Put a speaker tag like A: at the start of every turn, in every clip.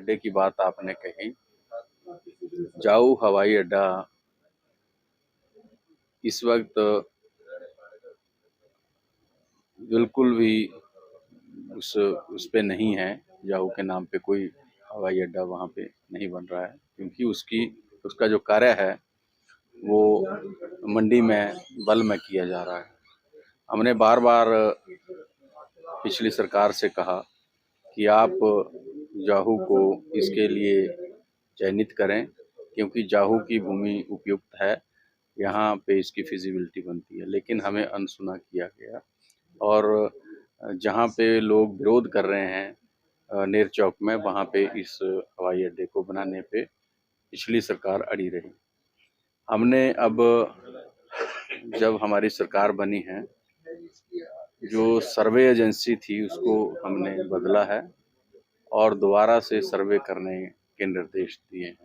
A: अड्डे की बात आपने कही। जाऊ हवाई अड्डा इस वक्त बिल्कुल भी उस पे नहीं है। जाऊ के नाम पे कोई हवाई अड्डा वहाँ पे नहीं बन रहा है, क्योंकि उसका जो कार्य है वो मंडी में बल में किया जा रहा है। हमने बार बार पिछली सरकार से कहा कि आप जाहू को इसके लिए चयनित करें, क्योंकि जाहू की भूमि उपयुक्त है, यहाँ पे इसकी फिजिबिलिटी बनती है, लेकिन हमें अनसुना किया गया। और जहाँ पे लोग विरोध कर रहे हैं नेर चौक में, वहाँ पे इस हवाई अड्डे को बनाने पे पिछली सरकार अड़ी रही। हमने अब जब हमारी सरकार बनी है, जो सर्वे एजेंसी थी उसको हमने बदला है और दोबारा से सर्वे करने के निर्देश दिए हैं।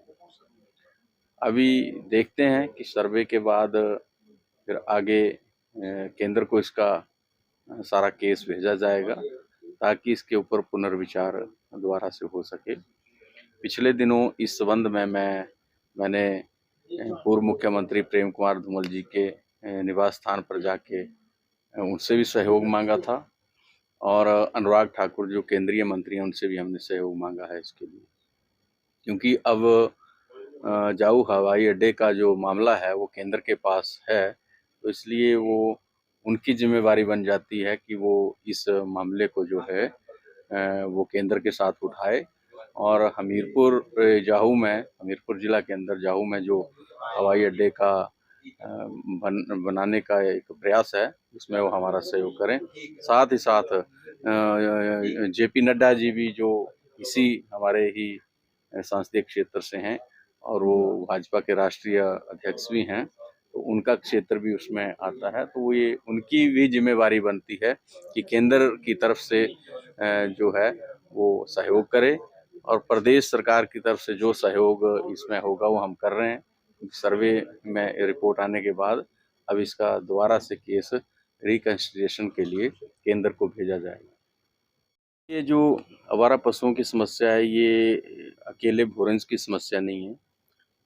A: अभी देखते हैं कि सर्वे के बाद फिर आगे केंद्र को इसका सारा केस भेजा जाएगा, ताकि इसके ऊपर पुनर्विचार दोबारा से हो सके। पिछले दिनों इस संबंध में मैंने पूर्व मुख्यमंत्री प्रेम कुमार धूमल जी के निवास स्थान पर जाके उनसे भी सहयोग मांगा था, और अनुराग ठाकुर जो केंद्रीय मंत्री हैं उनसे भी हमने सहयोग मांगा है इसके लिए। क्योंकि अब जाऊ हवाई अड्डे का जो मामला है वो केंद्र के पास है, तो इसलिए वो उनकी जिम्मेवारी बन जाती है कि वो इस मामले को जो है वो केंद्र के साथ उठाए। और हमीरपुर जिला के अंदर जाहू में जो हवाई अड्डे का बनाने का एक प्रयास है, उसमें वो हमारा सहयोग करें। साथ ही साथ जेपी नड्डा जी भी जो इसी हमारे ही संसदीय क्षेत्र से हैं और वो भाजपा के राष्ट्रीय अध्यक्ष भी हैं, तो उनका क्षेत्र भी उसमें आता है। तो ये उनकी भी जिम्मेवारी बनती है कि केंद्र की तरफ से जो है वो सहयोग करे, और प्रदेश सरकार की तरफ से जो सहयोग इसमें होगा वो हम कर रहे हैं। सर्वे में रिपोर्ट आने के बाद अब इसका दोबारा से केस रिकंसिडरेशन के लिए केंद्र को भेजा जाएगा। ये जो आवारा पशुओं की समस्या है, ये अकेले भोरंज की समस्या नहीं है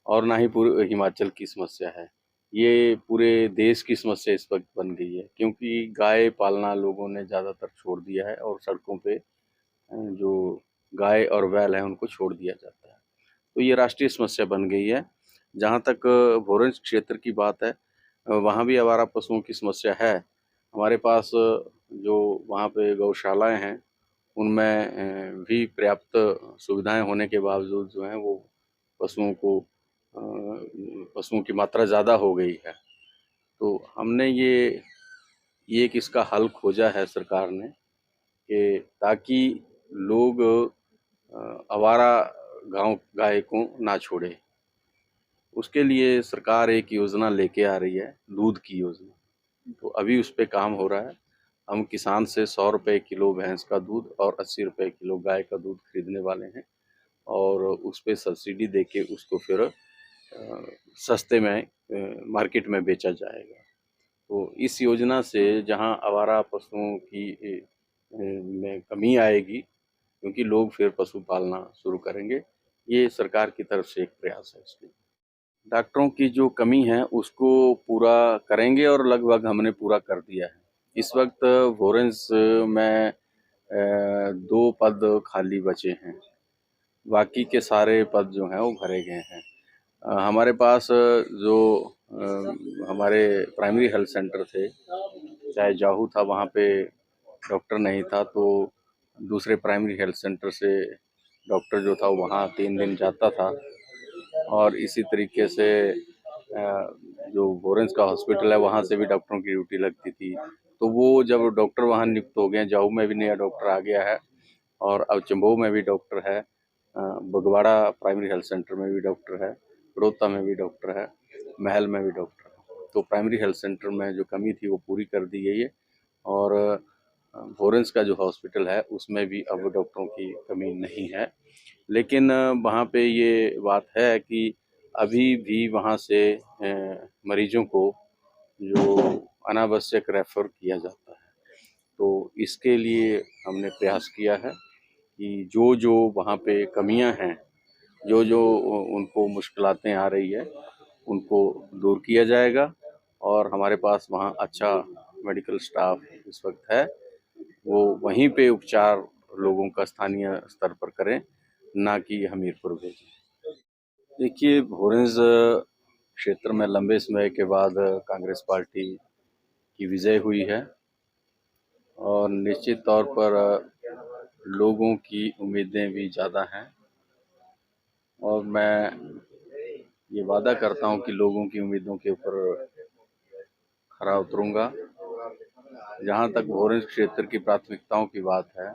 A: और ना ही पूरे हिमाचल की समस्या है। ये पूरे देश की समस्या इस वक्त बन गई है, क्योंकि गाय पालना लोगों ने ज़्यादातर छोड़ दिया है और सड़कों पे जो गाय और बैल हैं उनको छोड़ दिया जाता है। तो ये राष्ट्रीय समस्या बन गई है। जहाँ तक भोरंज क्षेत्र की बात है, वहाँ भी आवारा पशुओं की समस्या है। हमारे पास जो वहाँ पे गौशालाएं हैं उनमें भी पर्याप्त सुविधाएं होने के बावजूद जो है वो पशुओं की मात्रा ज़्यादा हो गई है। तो हमने ये एक इसका हल खोजा है सरकार ने, कि ताकि लोग आवारा गाय को ना छोड़े। उसके लिए सरकार एक योजना लेके आ रही है, दूध की योजना। तो अभी उस पर काम हो रहा है। हम किसान से 100 रुपये किलो भैंस का दूध और 80 रुपये किलो गाय का दूध खरीदने वाले हैं, और उस पर सब्सिडी देके उसको फिर सस्ते में मार्केट में बेचा जाएगा। तो इस योजना से जहां आवारा पशुओं की में कमी आएगी, क्योंकि लोग फिर पशु पालना शुरू करेंगे। ये सरकार की तरफ से एक प्रयास है इसलिए। डॉक्टरों की जो कमी है उसको पूरा करेंगे, और लगभग हमने पूरा कर दिया है। इस वक्त भोरंज में 2 पद खाली बचे हैं, बाकी के सारे पद जो हैं वो भरे गए हैं। हमारे पास जो हमारे प्राइमरी हेल्थ सेंटर थे, चाहे जाहू था, वहाँ पे डॉक्टर नहीं था, तो दूसरे प्राइमरी हेल्थ सेंटर से डॉक्टर जो था वहाँ 3 दिन जाता था। और इसी तरीके से जो भोरंज का हॉस्पिटल है वहाँ से भी डॉक्टरों की ड्यूटी लगती थी। तो वो जब डॉक्टर वहाँ नियुक्त हो गए, जाहू में भी नया डॉक्टर आ गया है, और अब चंबो में भी डॉक्टर है, बगवाड़ा प्राइमरी हेल्थ सेंटर में भी डॉक्टर है, बड़ौदा में भी डॉक्टर है, महल में भी डॉक्टर है। तो प्राइमरी हेल्थ सेंटर में जो कमी थी वो पूरी कर दी गई है, और भोरंज का जो हॉस्पिटल है उसमें भी अब डॉक्टरों की कमी नहीं है। लेकिन वहाँ पे ये बात है कि अभी भी वहाँ से मरीजों को जो अनावश्यक रेफ़र किया जाता है। तो इसके लिए हमने प्रयास किया है कि जो जो वहाँ पे कमियां हैं, जो जो उनको मुश्किलातें आ रही है, उनको दूर किया जाएगा। और हमारे पास वहाँ अच्छा मेडिकल स्टाफ इस वक्त है, वो वहीं पे उपचार लोगों का स्थानीय स्तर पर करें, ना कि हमीरपुर भेजें। देखिए, भोरेंज क्षेत्र में लंबे समय के बाद कांग्रेस पार्टी की विजय हुई है और निश्चित तौर पर लोगों की उम्मीदें भी ज़्यादा हैं और मैं ये वादा करता हूँ कि लोगों की उम्मीदों के ऊपर खरा उतरूंगा। जहाँ तक भोरेंज क्षेत्र की प्राथमिकताओं की बात है,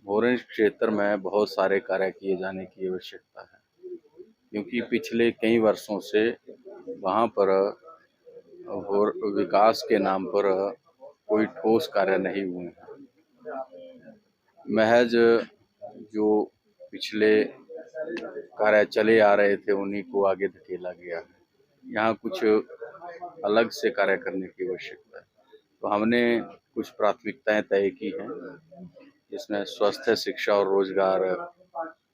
A: भोरेंज क्षेत्र में बहुत सारे कार्य किए जाने की आवश्यकता है, क्योंकि पिछले कई वर्षों से वहाँ पर विकास के नाम पर कोई ठोस कार्य नहीं हुए हैं। महज जो पिछले कार्य चले आ रहे थे उन्हीं को आगे धकेला गया है। यहाँ कुछ अलग से कार्य करने की आवश्यकता है। तो हमने कुछ प्राथमिकताएं तय की हैं, जिसमें स्वास्थ्य, शिक्षा और रोजगार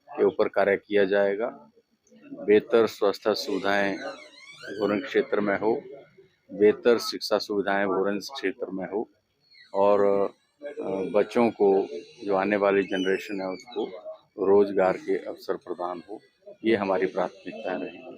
A: के ऊपर कार्य किया जाएगा। बेहतर स्वास्थ्य सुविधाएं भोरेंज क्षेत्र में हो, बेहतर शिक्षा सुविधाएं भोरेंज क्षेत्र में हो और बच्चों को, जो आने वाली जनरेशन है, उसको रोजगार के अवसर प्रदान हो। ये हमारी प्राथमिकताएं रहेंगी।